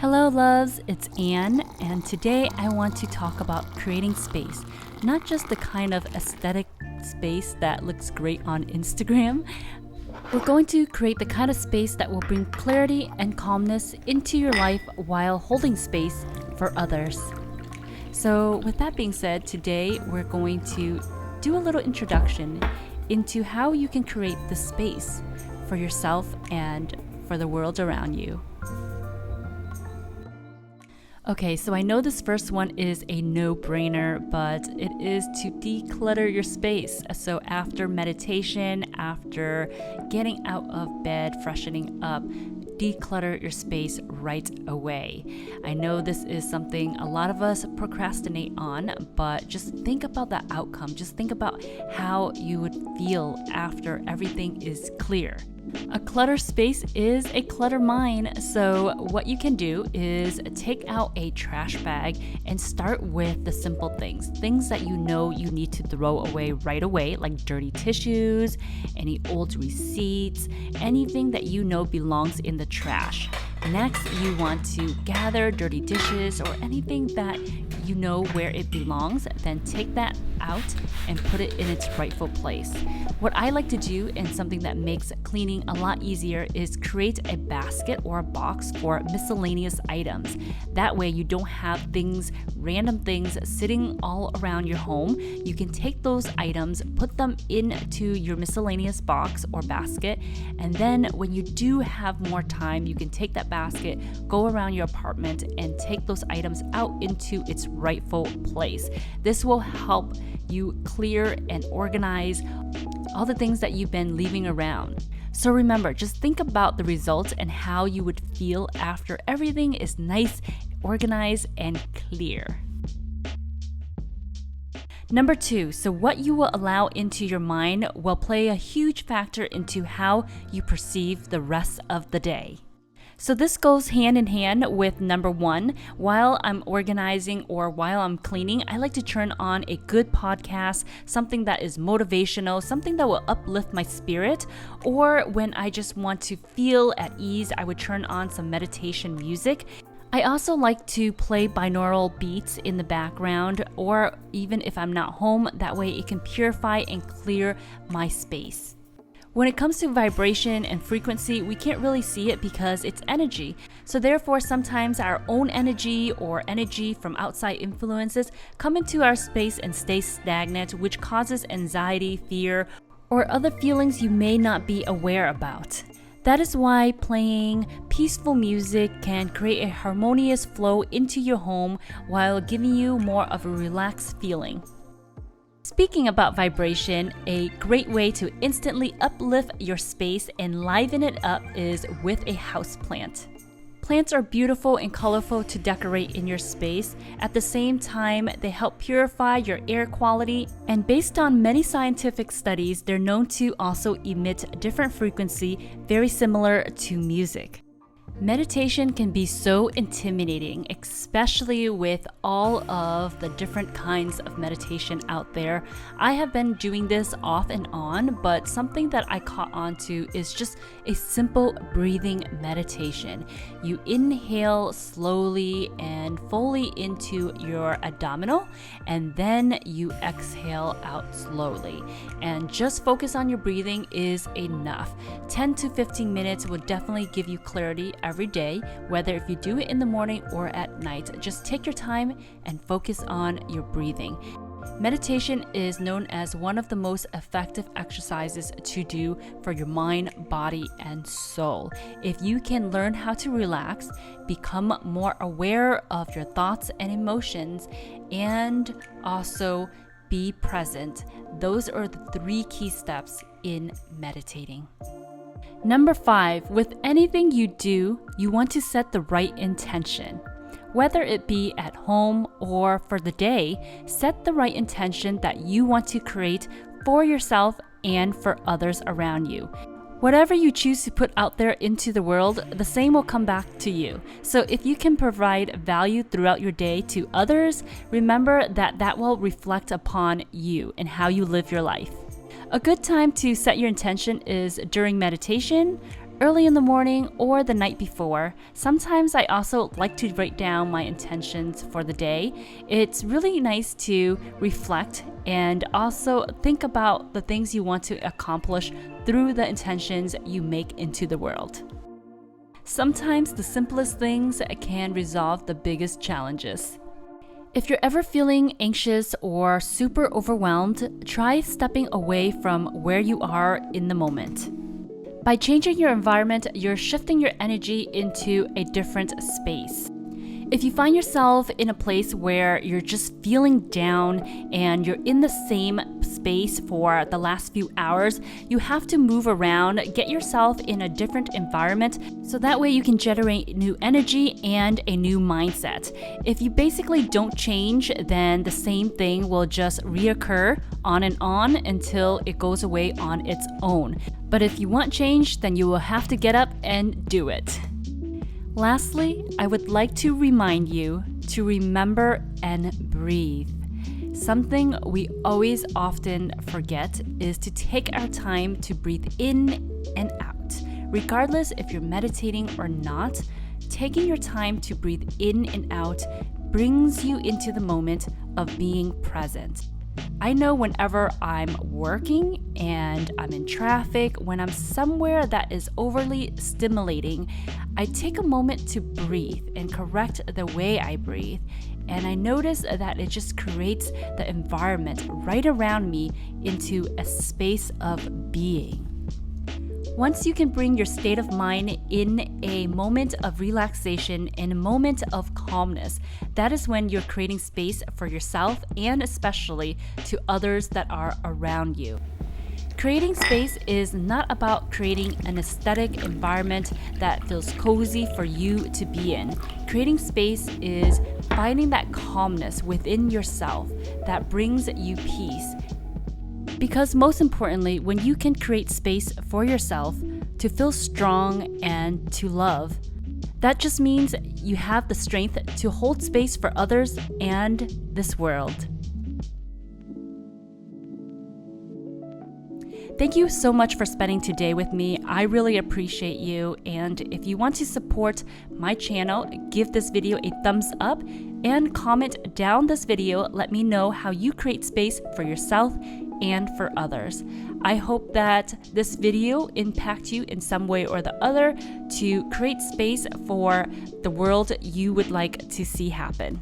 Hello loves, it's Anne, and today I want to talk about creating space, not just the kind of aesthetic space that looks great on Instagram. We're going to create the kind of space that will bring clarity and calmness into your life while holding space for others. So with that being said, today we're going to do a little introduction into how you can create the space for yourself and for the world around you. Okay, so I know this first one is a no-brainer, but it is to declutter your space. So after meditation, after getting out of bed, freshening up, declutter your space right away. I know this is something a lot of us procrastinate on, but just think about the outcome. Just think about how you would feel after everything is clear. A clutter space is a clutter mind, so what you can do is take out a trash bag and start with the simple things that you know you need to throw away right away, like dirty tissues, any old receipts, anything that you know belongs in the trash. Next, you want to gather dirty dishes or anything that you know where it belongs, then take that out and put it in its rightful place. What I like to do, and something that makes cleaning a lot easier, is create a basket or a box for miscellaneous items. That way you don't have random things sitting all around your home. You can take those items, put them into your miscellaneous box or basket, and then when you do have more time, you can take that basket, go around your apartment, and take those items out into its rightful place. This will help you clear and organize all the things that you've been leaving around. So remember, just think about the results and how you would feel after everything is nice, organized, and clear. Number 2, so what you will allow into your mind will play a huge factor into how you perceive the rest of the day. So this goes hand in hand with number 1. While I'm organizing or while I'm cleaning, I like to turn on a good podcast, something that is motivational, something that will uplift my spirit. Or when I just want to feel at ease, I would turn on some meditation music. I also like to play binaural beats in the background, or even if I'm not home, that way it can purify and clear my space. When it comes to vibration and frequency, we can't really see it because it's energy. So therefore, sometimes our own energy or energy from outside influences come into our space and stay stagnant, which causes anxiety, fear, or other feelings you may not be aware about. That is why playing peaceful music can create a harmonious flow into your home while giving you more of a relaxed feeling. Speaking about vibration, a great way to instantly uplift your space and liven it up is with a houseplant. Plants are beautiful and colorful to decorate in your space. At the same time, they help purify your air quality, and based on many scientific studies, they're known to also emit a different frequency very similar to music. Meditation can be so intimidating, especially with all of the different kinds of meditation out there. I have been doing this off and on, but something that I caught on to is just a simple breathing meditation. You inhale slowly and fully into your abdominal, and then you exhale out slowly. And just focus on your breathing is enough. 10 to 15 minutes will definitely give you clarity every day, whether if you do it in the morning or at night. Just take your time and focus on your breathing. Meditation is known as one of the most effective exercises to do for your mind, body, and soul. If you can learn how to relax, become more aware of your thoughts and emotions, and also be present, those are the 3 key steps in meditating. Number 5, with anything you do, you want to set the right intention. Whether it be at home or for the day, set the right intention that you want to create for yourself and for others around you. Whatever you choose to put out there into the world, the same will come back to you. So if you can provide value throughout your day to others, remember that that will reflect upon you and how you live your life. A good time to set your intention is during meditation, early in the morning or the night before. Sometimes I also like to write down my intentions for the day. It's really nice to reflect and also think about the things you want to accomplish through the intentions you make into the world. Sometimes the simplest things can resolve the biggest challenges. If you're ever feeling anxious or super overwhelmed, try stepping away from where you are in the moment. By changing your environment, you're shifting your energy into a different space. If you find yourself in a place where you're just feeling down and you're in the same space for the last few hours, you have to move around, get yourself in a different environment so that way you can generate new energy and a new mindset. If you basically don't change, then the same thing will just reoccur on until it goes away on its own. But if you want change, then you will have to get up and do it. Lastly, I would like to remind you to remember and breathe. Something we always often forget is to take our time to breathe in and out. Regardless if you're meditating or not, taking your time to breathe in and out brings you into the moment of being present. I know whenever I'm working and I'm in traffic, when I'm somewhere that is overly stimulating, I take a moment to breathe and correct the way I breathe. And I notice that it just creates the environment right around me into a space of being. Once you can bring your state of mind in a moment of relaxation and a moment of calmness, that is when you're creating space for yourself and especially to others that are around you. Creating space is not about creating an aesthetic environment that feels cozy for you to be in. Creating space is finding that calmness within yourself that brings you peace. Because most importantly, when you can create space for yourself to feel strong and to love, that just means you have the strength to hold space for others and this world. Thank you so much for spending today with me. I really appreciate you. And if you want to support my channel, give this video a thumbs up and comment down this video. Let me know how you create space for yourself and for others. I hope that this video impacts you in some way or the other to create space for the world you would like to see happen.